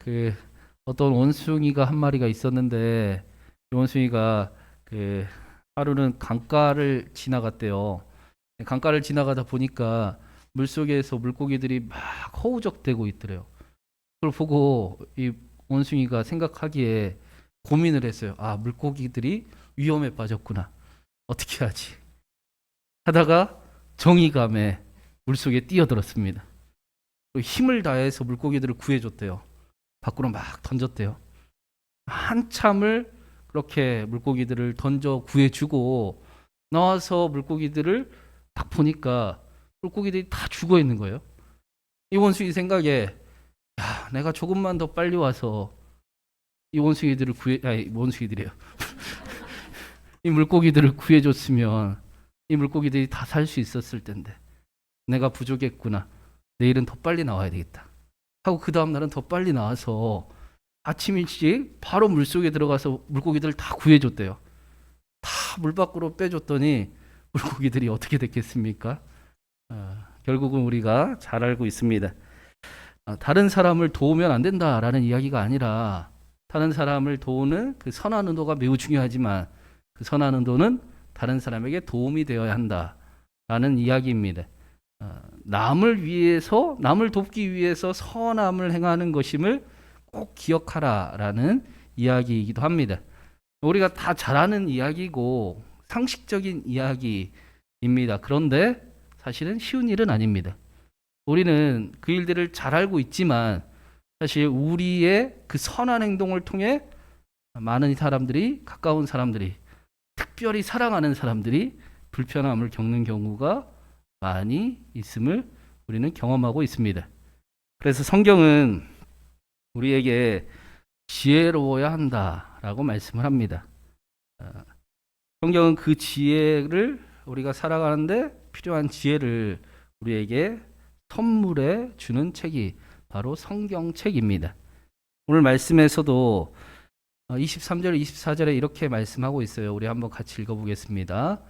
그 어떤 원숭이가 한 마리가 있었는데 이 원숭이가 그 하루는 강가를 지나갔대요. 강가를 지나가다 보니까 물속에서 물고기들이 막 허우적대고 있더래요. 그걸 보고 이 원숭이가 생각하기에 고민을 했어요. 아, 물고기들이 위험에 빠졌구나. 어떻게 하지? 하다가 정의감에 물속에 뛰어들었습니다. 힘을 다해서 물고기들을 구해줬대요. 밖으로 막 던졌대요. 한참을 그렇게 물고기들을 던져 구해주고 나와서 물고기들을 딱 보니까 물고기들이 다 죽어 있는 거예요. 이 원숭이 생각에 야, 내가 조금만 더 빨리 와서 이 원숭이들을 아니 원숭이들이에요. 이 물고기들을 구해줬으면 이 물고기들이 다 살 수 있었을 텐데 내가 부족했구나. 내일은 더 빨리 나와야 되겠다. 하고 그 다음 날은 더 빨리 나와서 아침 일찍 바로 물속에 들어가서 물고기들을 다 구해줬대요. 다 물 밖으로 빼줬더니 물고기들이 어떻게 됐겠습니까? 결국은 우리가 잘 알고 있습니다. 다른 사람을 도우면 안 된다라는 이야기가 아니라 다른 사람을 도우는 그 선한 의도가 매우 중요하지만 그 선한 의도는 다른 사람에게 도움이 되어야 한다라는 이야기입니다. 남을 위해서, 남을 돕기 위해서 선함을 행하는 것임을 꼭 기억하라라는 이야기이기도 합니다. 우리가 다 잘 아는 이야기고 상식적인 이야기입니다. 그런데 사실은 쉬운 일은 아닙니다. 우리는 그 일들을 잘 알고 있지만 사실 우리의 그 선한 행동을 통해 많은 사람들이, 가까운 사람들이, 특별히 사랑하는 사람들이 불편함을 겪는 경우가 많이 있음을 우리는 경험하고 있습니다. 그래서 성경은 우리에게 지혜로워야 한다라고 말씀을 합니다. 성경은 그 지혜를 우리가 살아가는데 필요한 지혜를 우리에게 선물해 주는 책이 바로 성경책입니다. 오늘 말씀에서도 23절, 24절에 이렇게 말씀하고 있어요. 우리 한번 같이 읽어보겠습니다.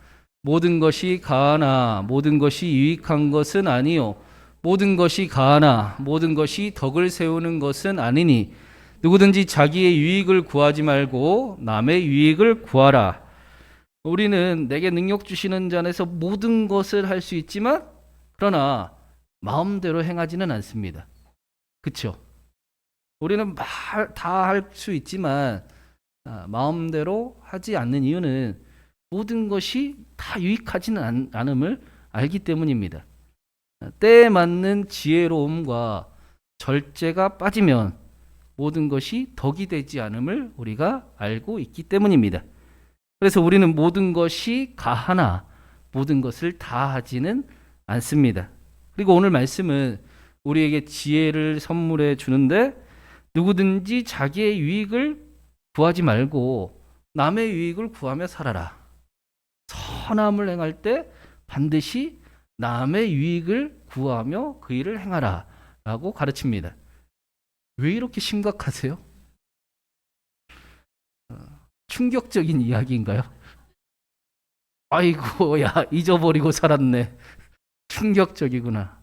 모든 것이 가하나 모든 것이 유익한 것은 아니요 모든 것이 가하나 모든 것이 덕을 세우는 것은 아니니 누구든지 자기의 유익을 구하지 말고 남의 유익을 구하라. 우리는 내게 능력 주시는 자 안에서 모든 것을 할 수 있지만 그러나 마음대로 행하지는 않습니다. 그렇죠? 우리는 다 할 수 있지만 마음대로 하지 않는 이유는 모든 것이 다 유익하지는 않음을 알기 때문입니다. 때에 맞는 지혜로움과 절제가 빠지면 모든 것이 덕이 되지 않음을 우리가 알고 있기 때문입니다. 그래서 우리는 모든 것이 가하나 모든 것을 다 하지는 않습니다. 그리고 오늘 말씀은 우리에게 지혜를 선물해 주는데 누구든지 자기의 유익을 구하지 말고 남의 유익을 구하며 살아라. 선함을 행할 때 반드시 남의 유익을 구하며 그 일을 행하라 라고 가르칩니다. 왜 이렇게 심각하세요? 충격적인 이야기인가요? 아이고, 야, 잊어버리고 살았네. 충격적이구나.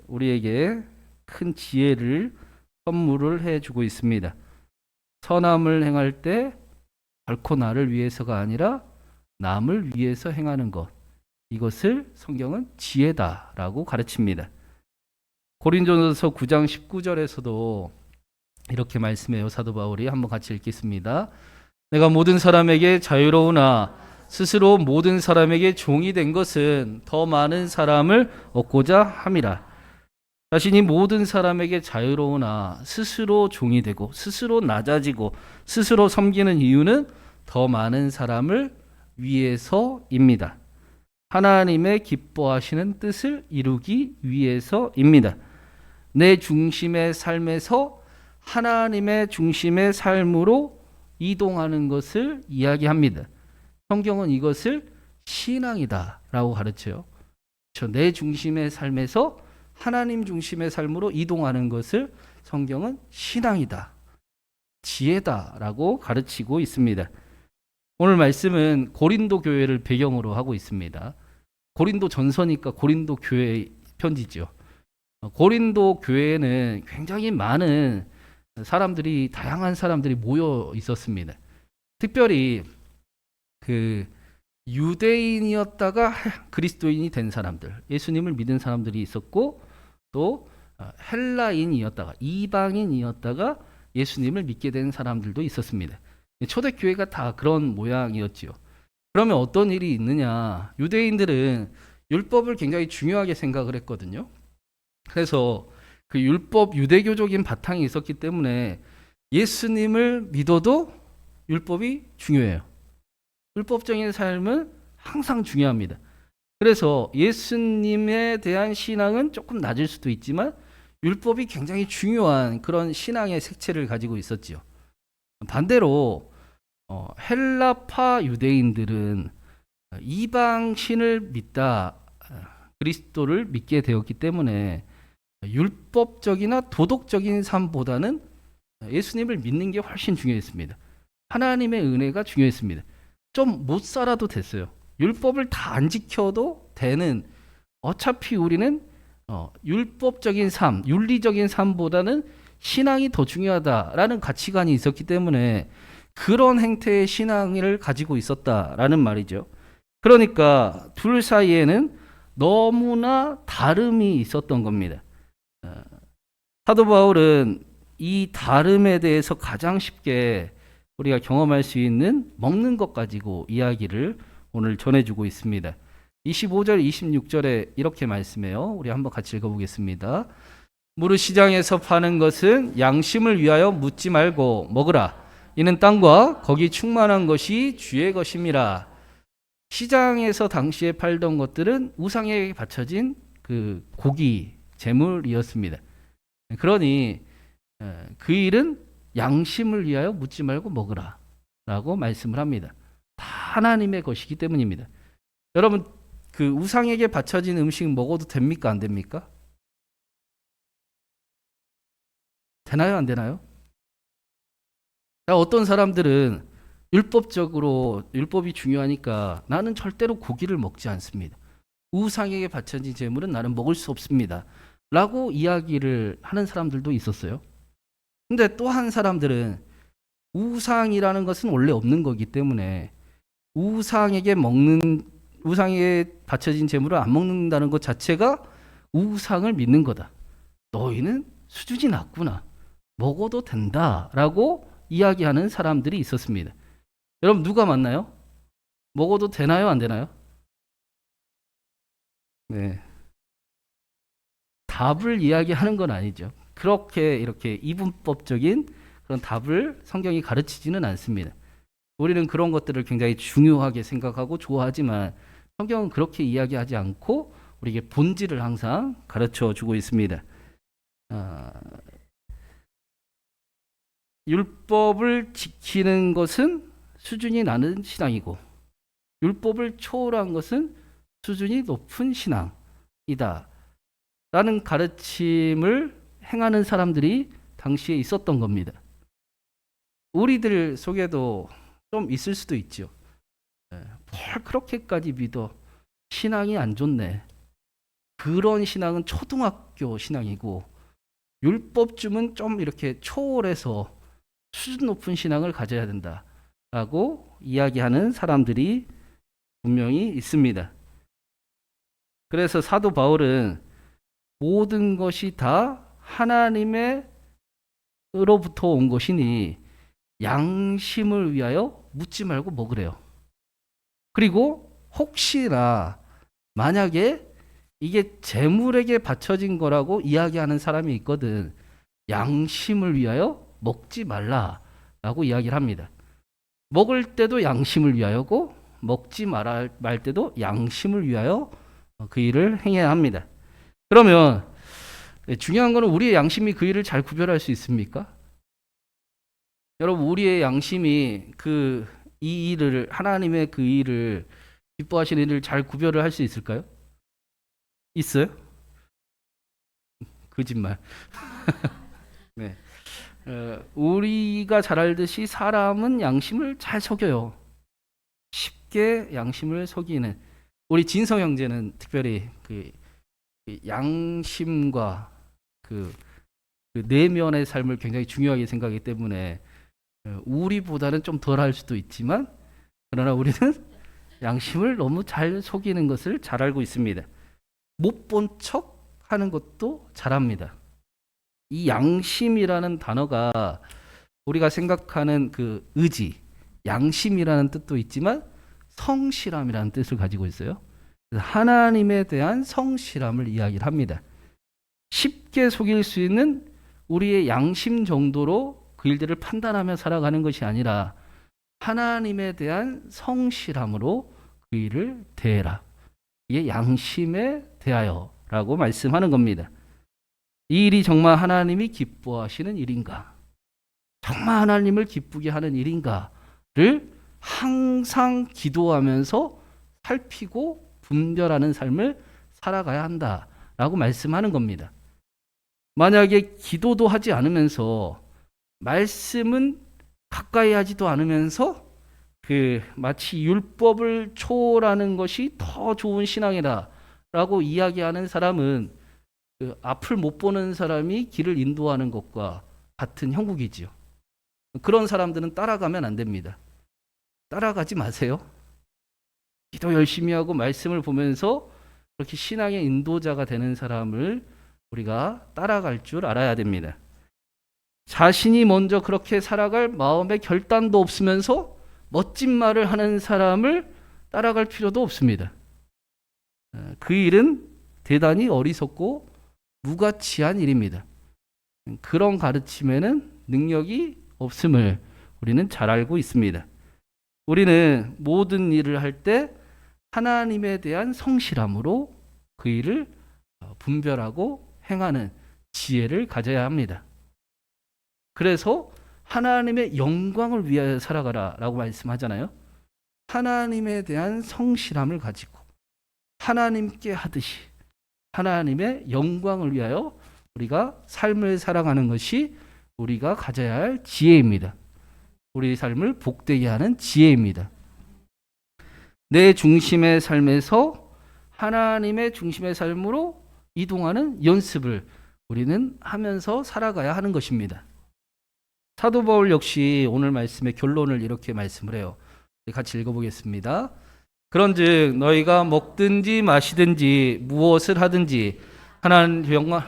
우리에게 큰 지혜를 선물을 해주고 있습니다. 선함을 행할 때 결코 나를 위해서가 아니라 남을 위해서 행하는 것. 이것을 성경은 지혜다라고 가르칩니다. 고린도전서 9장 19절에서도 이렇게 말씀해요. 사도 바울이 한번 같이 읽겠습니다. 내가 모든 사람에게 자유로우나 스스로 모든 사람에게 종이 된 것은 더 많은 사람을 얻고자 함이라. 자신이 모든 사람에게 자유로우나 스스로 종이 되고 스스로 낮아지고 스스로 섬기는 이유는 더 많은 사람을 위해서입니다. 하나님의 기뻐하시는 뜻을 이루기 위해서입니다. 내 중심의 삶에서 하나님의 중심의 삶으로 이동하는 것을 이야기합니다. 성경은 이것을 신앙이다라고 가르쳐요. 내 중심의 삶에서 하나님 중심의 삶으로 이동하는 것을 성경은 신앙이다, 지혜다라고 가르치고 있습니다. 오늘 말씀은 고린도 교회를 배경으로 하고 있습니다. 고린도 전서니까 고린도 교회 편지죠. 고린도 교회에는 굉장히 많은 사람들이, 다양한 사람들이 모여 있었습니다. 특별히 그 유대인이었다가 그리스도인이 된 사람들, 예수님을 믿은 사람들이 있었고, 또 헬라인이었다가, 이방인이었다가 예수님을 믿게 된 사람들도 있었습니다. 초대교회가 다 그런 모양이었지요. 그러면 어떤 일이 있느냐? 유대인들은 율법을 굉장히 중요하게 생각을 했거든요. 그래서 그 율법, 유대교적인 바탕이 있었기 때문에 예수님을 믿어도 율법이 중요해요. 율법적인 삶은 항상 중요합니다. 그래서 예수님에 대한 신앙은 조금 낮을 수도 있지만 율법이 굉장히 중요한 그런 신앙의 색채를 가지고 있었지요. 반대로 헬라파 유대인들은 이방신을 믿다, 그리스도를 믿게 되었기 때문에 율법적이나 도덕적인 삶보다는 예수님을 믿는 게 훨씬 중요했습니다. 하나님의 은혜가 중요했습니다. 좀 못 살아도 됐어요. 율법을 다 안 지켜도 되는, 어차피 우리는 율법적인 삶, 윤리적인 삶보다는 신앙이 더 중요하다라는 가치관이 있었기 때문에 그런 행태의 신앙을 가지고 있었다라는 말이죠. 그러니까 둘 사이에는 너무나 다름이 있었던 겁니다. 사도 바울은 이 다름에 대해서 가장 쉽게 우리가 경험할 수 있는 먹는 것 가지고 이야기를 오늘 전해주고 있습니다. 25절, 26절에 이렇게 말씀해요. 우리 한번 같이 읽어보겠습니다. 무릇 시장에서 파는 것은 양심을 위하여 묻지 말고 먹으라. 이는 땅과 거기 충만한 것이 주의 것임이라. 시장에서 당시에 팔던 것들은 우상에게 바쳐진 그 고기, 재물이었습니다. 그러니 그 일은 양심을 위하여 묻지 말고 먹으라 라고 말씀을 합니다. 다 하나님의 것이기 때문입니다. 여러분, 그 우상에게 바쳐진 음식 먹어도 됩니까? 안 됩니까? 되나요? 안 되나요? 어떤 사람들은 율법적으로, 율법이 중요하니까 나는 절대로 고기를 먹지 않습니다. 우상에게 바쳐진 재물은 나는 먹을 수 없습니다 라고 이야기를 하는 사람들도 있었어요. 근데 또 한 사람들은 우상이라는 것은 원래 없는 거기 때문에 우상에게 바쳐진 재물을 안 먹는다는 것 자체가 우상을 믿는 거다. 너희는 수준이 낮구나. 먹어도 된다라고 이야기하는 사람들이 있었습니다. 여러분, 누가 맞나요? 먹어도 되나요? 안 되나요? 네. 답을 이야기하는 건 아니죠. 그렇게 이렇게 이분법적인 그런 답을 성경이 가르치지는 않습니다. 우리는 그런 것들을 굉장히 중요하게 생각하고 좋아하지만 성경은 그렇게 이야기하지 않고 우리에게 본질을 항상 가르쳐 주고 있습니다. 율법을 지키는 것은 수준이 낮은 신앙이고 율법을 초월한 것은 수준이 높은 신앙이다 라는 가르침을 행하는 사람들이 당시에 있었던 겁니다. 우리들 속에도 좀 있을 수도 있죠. 뭘 그렇게까지 믿어? 신앙이 안 좋네. 그런 신앙은 초등학교 신앙이고 율법쯤은 좀 이렇게 초월해서 수준 높은 신앙을 가져야 된다라고 이야기하는 사람들이 분명히 있습니다. 그래서 사도 바울은 모든 것이 다 하나님으로부터 온 것이니 양심을 위하여 묻지 말고 먹으래요. 그리고 혹시나 만약에 이게 재물에게 바쳐진 거라고 이야기하는 사람이 있거든. 양심을 위하여 먹지 말라라고 이야기를 합니다. 먹을 때도 양심을 위하여고 먹지 말 때도 양심을 위하여 그 일을 행해야 합니다. 그러면 중요한 거는 우리의 양심이 그 일을 잘 구별할 수 있습니까? 여러분, 우리의 양심이 이 일을, 하나님의 그 일을, 기뻐하시는 일을 잘 구별을 할 수 있을까요? 있어요? 거짓말. 네. 우리가 잘 알듯이 사람은 양심을 잘 속여요. 쉽게 양심을 속이는. 우리 진성 형제는 특별히 양심과 그 내면의 삶을 굉장히 중요하게 생각하기 때문에 우리보다는 좀 덜할 수도 있지만 그러나 우리는 양심을 너무 잘 속이는 것을 잘 알고 있습니다. 못 본 척 하는 것도 잘합니다. 이 양심이라는 단어가 우리가 생각하는 그 의지, 양심이라는 뜻도 있지만 성실함이라는 뜻을 가지고 있어요. 그래서 하나님에 대한 성실함을 이야기를 합니다. 쉽게 속일 수 있는 우리의 양심 정도로 그 일들을 판단하며 살아가는 것이 아니라 하나님에 대한 성실함으로 그 일을 대해라. 이게 양심에 대하여라고 말씀하는 겁니다. 이 일이 정말 하나님이 기뻐하시는 일인가? 정말 하나님을 기쁘게 하는 일인가를 항상 기도하면서 살피고 분별하는 삶을 살아가야 한다라고 말씀하는 겁니다. 만약에 기도도 하지 않으면서 말씀은 가까이 하지도 않으면서 마치 율법을 초월하는 것이 더 좋은 신앙이다라고 이야기하는 사람은 앞을 못 보는 사람이 길을 인도하는 것과 같은 형국이지요. 그런 사람들은 따라가면 안 됩니다. 따라가지 마세요. 기도 열심히 하고 말씀을 보면서 그렇게 신앙의 인도자가 되는 사람을 우리가 따라갈 줄 알아야 됩니다. 자신이 먼저 그렇게 살아갈 마음의 결단도 없으면서 멋진 말을 하는 사람을 따라갈 필요도 없습니다. 그 일은 대단히 어리석고 무가치한 일입니다. 그런 가르침에는 능력이 없음을 우리는 잘 알고 있습니다. 우리는 모든 일을 할 때 하나님에 대한 성실함으로 그 일을 분별하고 행하는 지혜를 가져야 합니다. 그래서 하나님의 영광을 위하여 살아가라 라고 말씀하잖아요. 하나님에 대한 성실함을 가지고 하나님께 하듯이 하나님의 영광을 위하여 우리가 삶을 살아가는 것이 우리가 가져야 할 지혜입니다. 우리 삶을 복되게 하는 지혜입니다. 내 중심의 삶에서 하나님의 중심의 삶으로 이동하는 연습을 우리는 하면서 살아가야 하는 것입니다. 사도 바울 역시 오늘 말씀의 결론을 이렇게 말씀을 해요. 같이 읽어보겠습니다. 그런즉 너희가 먹든지 마시든지 무엇을 하든지 하나님 영광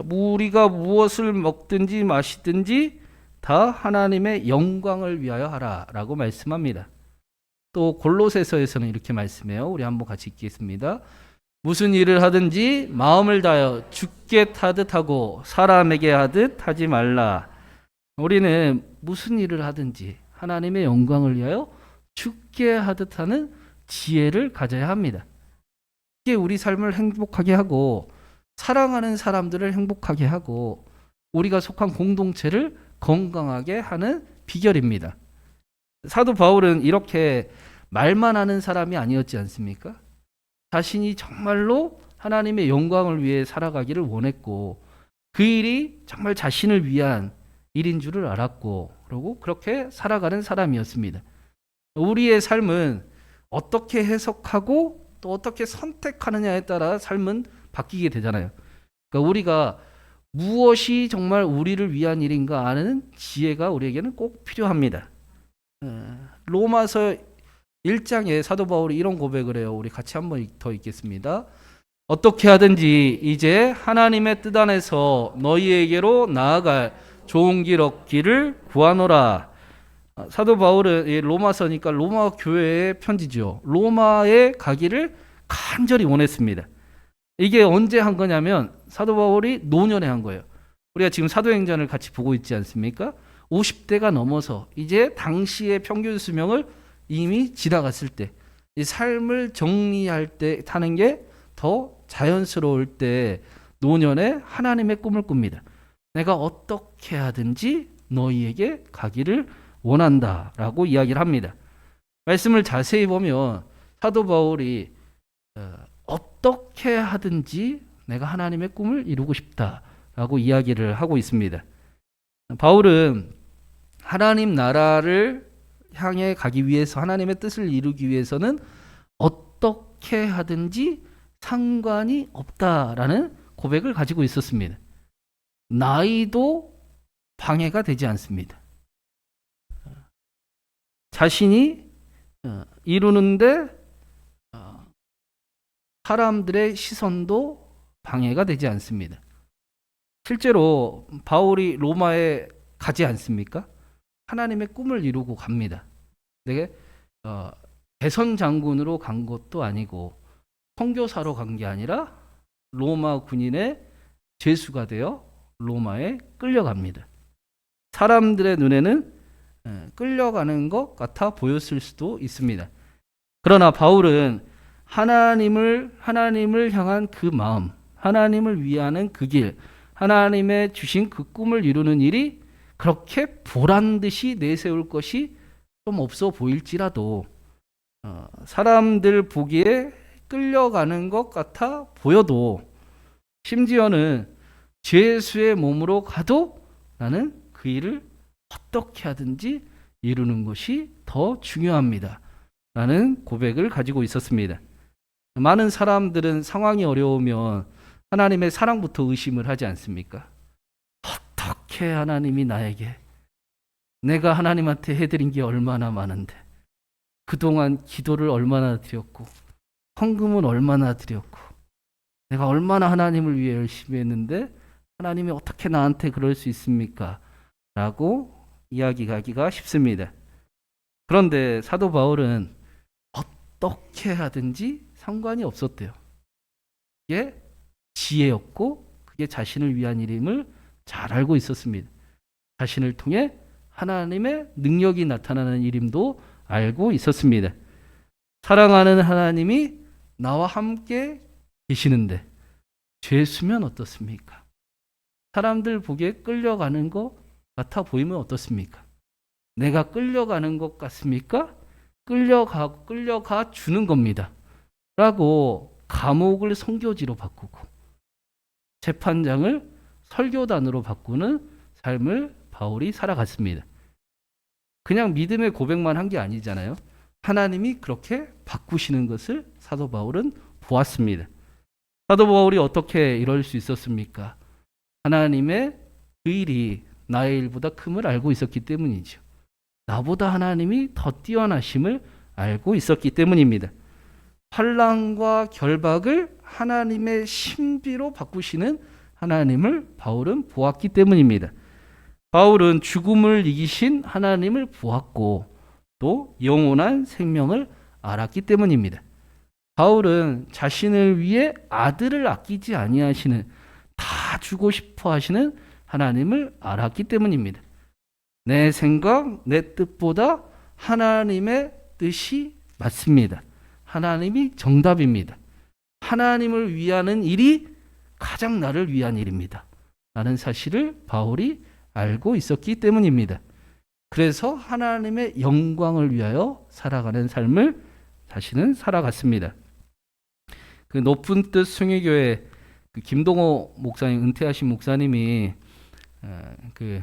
우리가 무엇을 먹든지 마시든지 다 하나님의 영광을 위하여 하라라고 말씀합니다. 또 골로새서에서는 이렇게 말씀해요. 우리 한번 같이 읽겠습니다. 무슨 일을 하든지 마음을 다하여 주께 하듯 하고 사람에게 하듯 하지 말라. 우리는 무슨 일을 하든지 하나님의 영광을 위하여 주께 하듯 하는 지혜를 가져야 합니다. 이게 우리 삶을 행복하게 하고 사랑하는 사람들을 행복하게 하고 우리가 속한 공동체를 건강하게 하는 비결입니다. 사도 바울은 이렇게 말만 하는 사람이 아니었지 않습니까? 자신이 정말로 하나님의 영광을 위해 살아가기를 원했고 그 일이 정말 자신을 위한 일인 줄을 알았고 그리고 그렇게 살아가는 사람이었습니다. 우리의 삶은 어떻게 해석하고 또 어떻게 선택하느냐에 따라 삶은 바뀌게 되잖아요. 그러니까 우리가 무엇이 정말 우리를 위한 일인가 아는 지혜가 우리에게는 꼭 필요합니다. 로마서 1장에 사도 바울이 이런 고백을 해요. 우리 같이 한번 더 읽겠습니다. 어떻게 하든지 이제 하나님의 뜻 안에서 너희에게로 나아갈 좋은 길 얻기를 구하노라. 사도 바울은 로마서니까 로마 교회의 편지죠. 로마에 가기를 간절히 원했습니다. 이게 언제 한 거냐면 사도 바울이 노년에 한 거예요. 우리가 지금 사도행전을 같이 보고 있지 않습니까? 50대가 넘어서 이제 당시의 평균 수명을 이미 지나갔을 때 이 삶을 정리할 때 타는 게 더 자연스러울 때 노년에 하나님의 꿈을 꿉니다. 내가 어떻게 하든지 너희에게 가기를 원한다라고 이야기를 합니다. 말씀을 자세히 보면 사도 바울이 어떻게 하든지 내가 하나님의 꿈을 이루고 싶다라고 이야기를 하고 있습니다. 바울은 하나님 나라를 향해 가기 위해서 하나님의 뜻을 이루기 위해서는 어떻게 하든지 상관이 없다라는 고백을 가지고 있었습니다. 나이도 방해가 되지 않습니다. 자신이 이루는데 사람들의 시선도 방해가 되지 않습니다. 실제로 바울이 로마에 가지 않습니까? 하나님의 꿈을 이루고 갑니다. 근데 대선 장군으로 간 것도 아니고 선교사로 간 게 아니라 로마 군인의 죄수가 되어 로마에 끌려갑니다. 사람들의 눈에는 끌려가는 것 같아 보였을 수도 있습니다. 그러나 바울은 하나님을 향한 그 마음, 하나님을 위하는 그 길, 하나님의 주신 그 꿈을 이루는 일이 그렇게 보란 듯이 내세울 것이 좀 없어 보일지라도 사람들 보기에 끌려가는 것 같아 보여도 심지어는 죄수의 몸으로 가도 나는 그 일을 어떻게 하든지 이루는 것이 더 중요합니다. 라는 고백을 가지고 있었습니다. 많은 사람들은 상황이 어려우면 하나님의 사랑부터 의심을 하지 않습니까? 어떻게 하나님이 나에게 내가 하나님한테 해드린 게 얼마나 많은데 그동안 기도를 얼마나 드렸고 헌금은 얼마나 드렸고 내가 얼마나 하나님을 위해 열심히 했는데 하나님이 어떻게 나한테 그럴 수 있습니까? 라고 이야기하기가 쉽습니다. 그런데 사도 바울은 어떻게 하든지 상관이 없었대요. 그게 지혜였고 그게 자신을 위한 일임을 잘 알고 있었습니다. 자신을 통해 하나님의 능력이 나타나는 일임도 알고 있었습니다. 사랑하는 하나님이 나와 함께 계시는데 죄수면 어떻습니까? 사람들 보기에 끌려가는 것 같아 보이면 어떻습니까? 내가 끌려가는 것 같습니까? 끌려가 주는 겁니다. 라고 감옥을 선교지로 바꾸고 재판장을 설교단으로 바꾸는 삶을 바울이 살아갔습니다. 그냥 믿음의 고백만 한 게 아니잖아요. 하나님이 그렇게 바꾸시는 것을 사도 바울은 보았습니다. 사도 바울이 어떻게 이럴 수 있었습니까? 하나님의 그 일이 나의 일보다 큼을 알고 있었기 때문이죠. 나보다 하나님이 더 뛰어나심을 알고 있었기 때문입니다. 환난과 결박을 하나님의 신비로 바꾸시는 하나님을 바울은 보았기 때문입니다. 바울은 죽음을 이기신 하나님을 보았고 또 영원한 생명을 알았기 때문입니다. 바울은 자신을 위해 아들을 아끼지 아니하시는 다 주고 싶어 하시는 하나님을 알았기 때문입니다. 내 생각, 내 뜻보다 하나님의 뜻이 맞습니다. 하나님이 정답입니다. 하나님을 위하는 일이 가장 나를 위한 일입니다. 라는 사실을 바울이 알고 있었기 때문입니다. 그래서 하나님의 영광을 위하여 살아가는 삶을 자신은 살아갔습니다. 그 높은 뜻 숭일교회 그 김동호 목사님, 은퇴하신 목사님이 그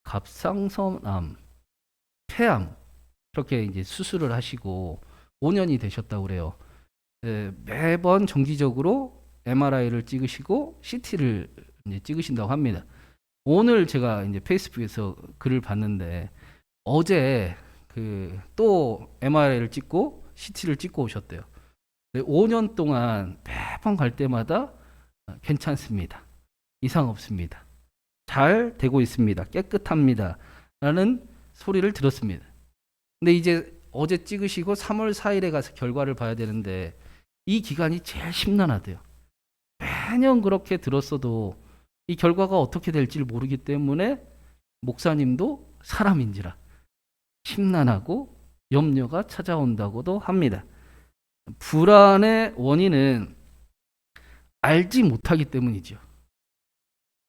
갑상선암, 폐암 그렇게 이제 수술을 하시고 5년이 되셨다고 그래요. 매번 정기적으로 MRI를 찍으시고 CT를 이제 찍으신다고 합니다. 오늘 제가 이제 페이스북에서 글을 봤는데 어제 그 또 MRI를 찍고 CT를 찍고 오셨대요. 5년 동안 매번 갈 때마다 괜찮습니다. 이상 없습니다. 잘 되고 있습니다. 깨끗합니다. 라는 소리를 들었습니다. 근데 이제 어제 찍으시고 3월 4일에 가서 결과를 봐야 되는데 이 기간이 제일 심란하대요. 매년 그렇게 들었어도 이 결과가 어떻게 될지를 모르기 때문에 목사님도 사람인지라 심란하고 염려가 찾아온다고도 합니다. 불안의 원인은 알지 못하기 때문이죠.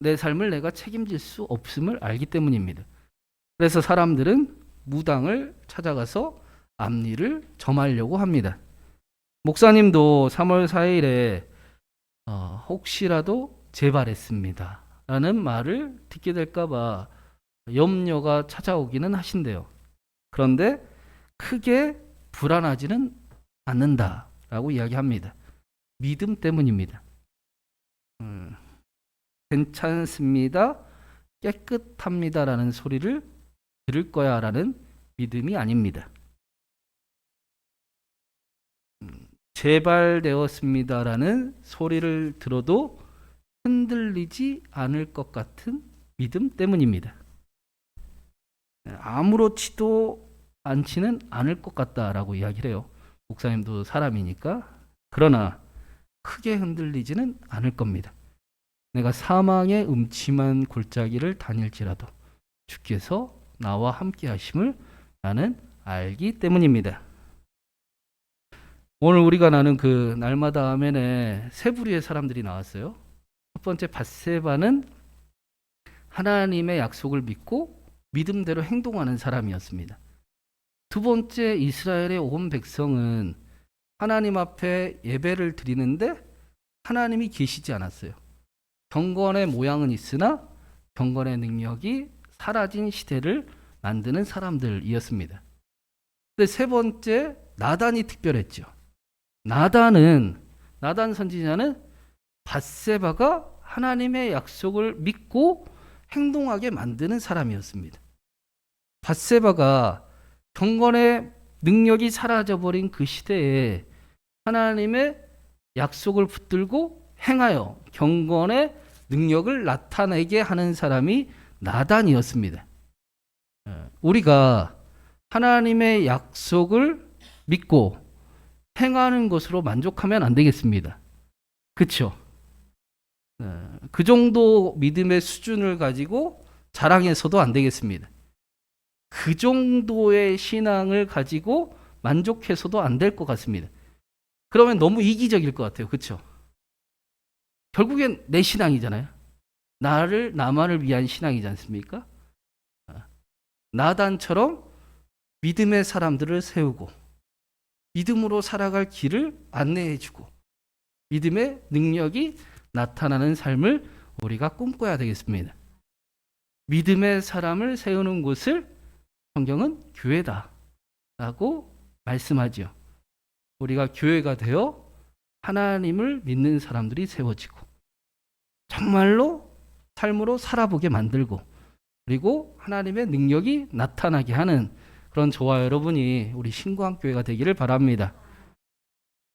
내 삶을 내가 책임질 수 없음을 알기 때문입니다. 그래서 사람들은 무당을 찾아가서 앞니를 점하려고 합니다. 목사님도 3월 4일에 혹시라도 재발했습니다. 라는 말을 듣게 될까봐 염려가 찾아오기는 하신대요. 그런데 크게 불안하지는 않는다. 라고 이야기합니다. 믿음 때문입니다. 괜찮습니다, 깨끗합니다 라는 소리를 들을 거야 라는 믿음이 아닙니다. 재발되었습니다 라는 소리를 들어도 흔들리지 않을 것 같은 믿음 때문입니다. 아무렇지도 않지는 않을 것 같다라고 이야기를 해요. 목사님도 사람이니까. 그러나 크게 흔들리지는 않을 겁니다. 내가 사망의 음침한 골짜기를 다닐지라도 주께서 나와 함께 하심을 나는 알기 때문입니다. 오늘 우리가 나눈 그 날마다 아멘에 세 부류의 사람들이 나왔어요. 첫 번째 밧세바는 하나님의 약속을 믿고 믿음대로 행동하는 사람이었습니다. 두 번째 이스라엘의 온 백성은 하나님 앞에 예배를 드리는데 하나님이 계시지 않았어요. 경건의 모양은 있으나 경건의 능력이 사라진 시대를 만드는 사람들이었습니다. 근데 세 번째 나단이 특별했죠. 나단 선지자는 밧세바가 하나님의 약속을 믿고 행동하게 만드는 사람이었습니다. 밧세바가 경건의 능력이 사라져버린 그 시대에 하나님의 약속을 붙들고 행하여 경건의 능력을 나타내게 하는 사람이 나단이었습니다. 우리가 하나님의 약속을 믿고 행하는 것으로 만족하면 안 되겠습니다. 그렇죠? 그 정도 믿음의 수준을 가지고 자랑해서도 안 되겠습니다. 그 정도의 신앙을 가지고 만족해서도 안 될 것 같습니다. 그러면 너무 이기적일 것 같아요. 그렇죠? 결국엔 내 신앙이잖아요. 나만을 위한 신앙이지 않습니까? 나단처럼 믿음의 사람들을 세우고 믿음으로 살아갈 길을 안내해주고 믿음의 능력이 나타나는 삶을 우리가 꿈꿔야 되겠습니다. 믿음의 사람을 세우는 곳을 성경은 교회다 라고 말씀하죠. 우리가 교회가 되어 하나님을 믿는 사람들이 세워지고 정말로 삶으로 살아보게 만들고 그리고 하나님의 능력이 나타나게 하는 그런 저와 여러분이 우리 신구한교회가 되기를 바랍니다.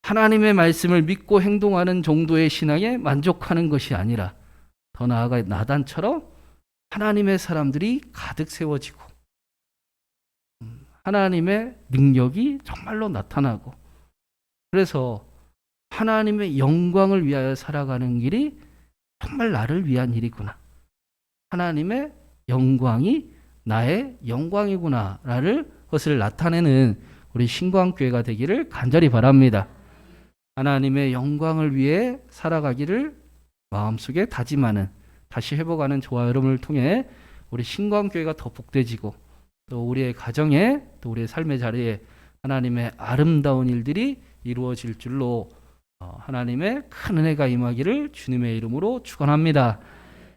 하나님의 말씀을 믿고 행동하는 정도의 신앙에 만족하는 것이 아니라 더 나아가 나단처럼 하나님의 사람들이 가득 세워지고 하나님의 능력이 정말로 나타나고 그래서 하나님의 영광을 위하여 살아가는 길이 정말 나를 위한 일이구나. 하나님의 영광이 나의 영광이구나라는 것을 나타내는 우리 신구한교회가 되기를 간절히 바랍니다. 하나님의 영광을 위해 살아가기를 마음속에 다짐하는 다시 회복하는 저와 여러분을 통해 우리 신구한교회가 더 복되지고 또 우리의 가정에 또 우리의 삶의 자리에 하나님의 아름다운 일들이 이루어질 줄로 하나님의 큰 은혜가 임하기를 주님의 이름으로 축원합니다.